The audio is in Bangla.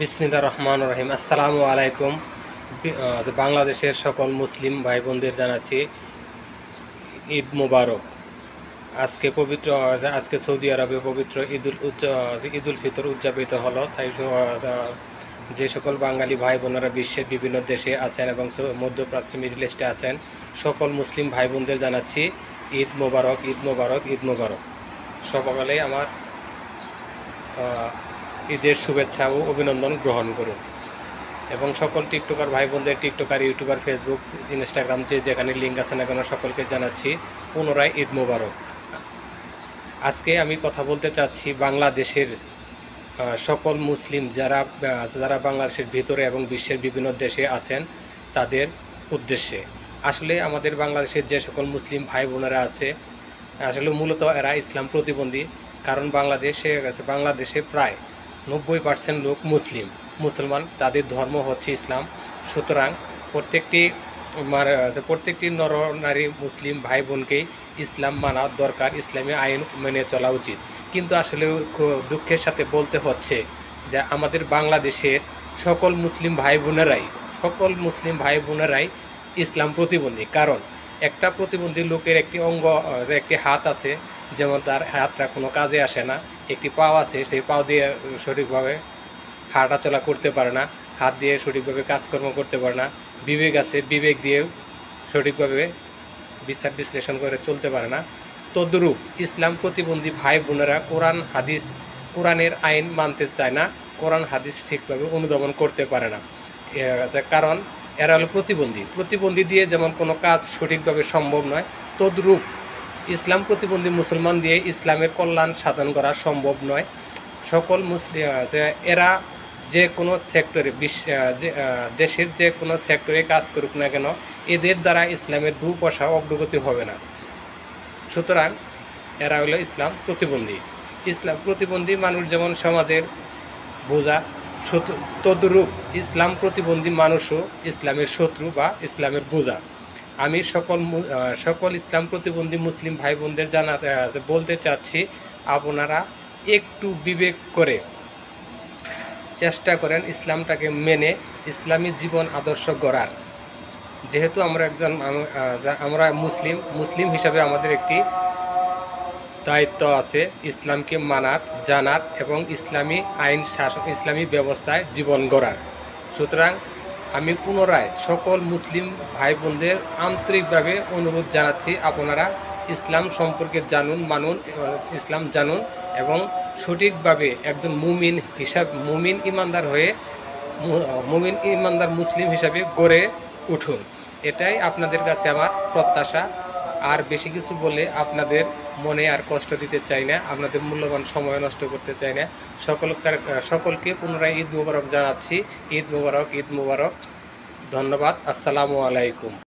বিসমিল্লাহির রহমানির রহিম। আসসালামু আলাইকুম। বাংলাদেশের সকল মুসলিম ভাই বোনদের জানাচ্ছি ঈদ মোবারক। আজকে সৌদি আরবে পবিত্র ঈদুল ফিতর উদযাপিত হলো। তাই যে সকল বাঙালি ভাই বোনেরা বিশ্বের বিভিন্ন দেশে আছেন এবং মধ্যপ্রাচ্য মিডল ইস্টে আছেন, সকল মুসলিম ভাই বোনদের জানাচ্ছি ঈদ মোবারক, ঈদ মোবারক, ঈদ মোবারক। সকালে আমার ঈদের শুভেচ্ছা ও অভিনন্দন গ্রহণ করুন এবং সকল টিকটকার ভাই বোনদের, টিকটকার, ইউটিউবার, ফেসবুক, ইনস্টাগ্রাম যে যেখানে লিঙ্ক আছে না কেন, সকলকে জানাচ্ছি পুনরায় ঈদ মোবারক। আজকে আমি কথা বলতে চাচ্ছি বাংলাদেশের সকল মুসলিম যারা বাংলাদেশের ভিতরে এবং বিশ্বের বিভিন্ন দেশে আছেন তাদের উদ্দেশ্যে। আসলে আমাদের বাংলাদেশের যে সকল মুসলিম ভাই বোনেরা আছে, আসলে মূলত এরা ইসলাম প্রতিবন্ধী। কারণ বাংলাদেশে প্রায় 90% লোক মুসলমান, তাদের ধর্ম হচ্ছে ইসলাম। সুতরাং প্রত্যেকটি নর নারী মুসলিম ভাই বোনকেই ইসলাম মানা দরকার, ইসলামী আইন মেনে চলা উচিত। কিন্তু আসলে দুঃখের সাথে বলতে হচ্ছে যে আমাদের বাংলাদেশের সকল মুসলিম ভাই বোনেরাই ইসলাম প্রতিবন্ধী। কারণ একটা প্রতিবন্ধী লোকের একটি একটি হাত আছে, যেমন তার হাতটা কোনো কাজে আসে না। একটি পাও আছে, সেই পাও দিয়ে সঠিকভাবে হাঁটাচলা করতে পারে না, হাত দিয়ে সঠিকভাবে কাজকর্ম করতে পারে না। বিবেক আছে, বিবেক দিয়েও সঠিকভাবে বিচার বিশ্লেষণ করে চলতে পারে না। তদ্রূপ ইসলাম প্রতিবন্ধী ভাই বোনেরা কোরআনের আইন মানতে চায় না, কোরআন হাদিস ঠিকভাবে অনুধাবন করতে পারে না। কারণ এরা হলো প্রতিবন্ধী দিয়ে যেমন কোনো কাজ সঠিকভাবে সম্ভব নয়, তদ্রূপ ইসলাম প্রতিবন্ধী মুসলমান দিয়ে ইসলামের কল্যাণ সাধন করা সম্ভব নয়। সকল মুসলিম এরা যে কোনো সেক্টরে, দেশের যে কোনো সেক্টরে কাজ করুক না কেন, এদের দ্বারা ইসলামের 2 পয়সা অগ্রগতি হবে না। সুতরাং এরা হলো ইসলাম প্রতিবন্ধী মানুষ যেমন সমাজের বোঝা, তদ্রূপ ইসলাম প্রতিবন্ধী মানুষও ইসলামের শত্রু বা ইসলামের বোঝা। আমি সকল ইসলাম প্রতিবন্ধী মুসলিম ভাই বোনদের বলতে চাচ্ছি, আপনারা একটু বিবেক করে চেষ্টা করেন ইসলামটাকে মেনে ইসলামী জীবন আদর্শ গড়ার। যেহেতু আমরা মুসলিম হিসাবে আমাদের একটি দায়িত্ব আছে ইসলামকে মানার, জানার এবং ইসলামী আইন শাসন, ইসলামী ব্যবস্থায় জীবন গড়ার। সুতরাং আমি পুনরায় সকল মুসলিম ভাই বোনদের আন্তরিকভাবে অনুরোধ জানাচ্ছি, আপনারা ইসলাম সম্পর্কে ইসলাম জানুন এবং সঠিকভাবে একজন মুমিন ইমানদার মুসলিম হিসাবে গড়ে উঠুন। এটাই আপনাদের কাছে আমার প্রত্যাশা। আর বেশি কিছু বলে আপনাদের মনে আর কষ্ট দিতে চাই না, আপনাদের মূল্যবান সময় নষ্ট করতে চাই না। সকলকে পুনরায় ঈদ মোবারক জানাচ্ছি। ঈদ মোবারক, ঈদ মোবারক। ধন্যবাদ। আসসালামু আলাইকুম।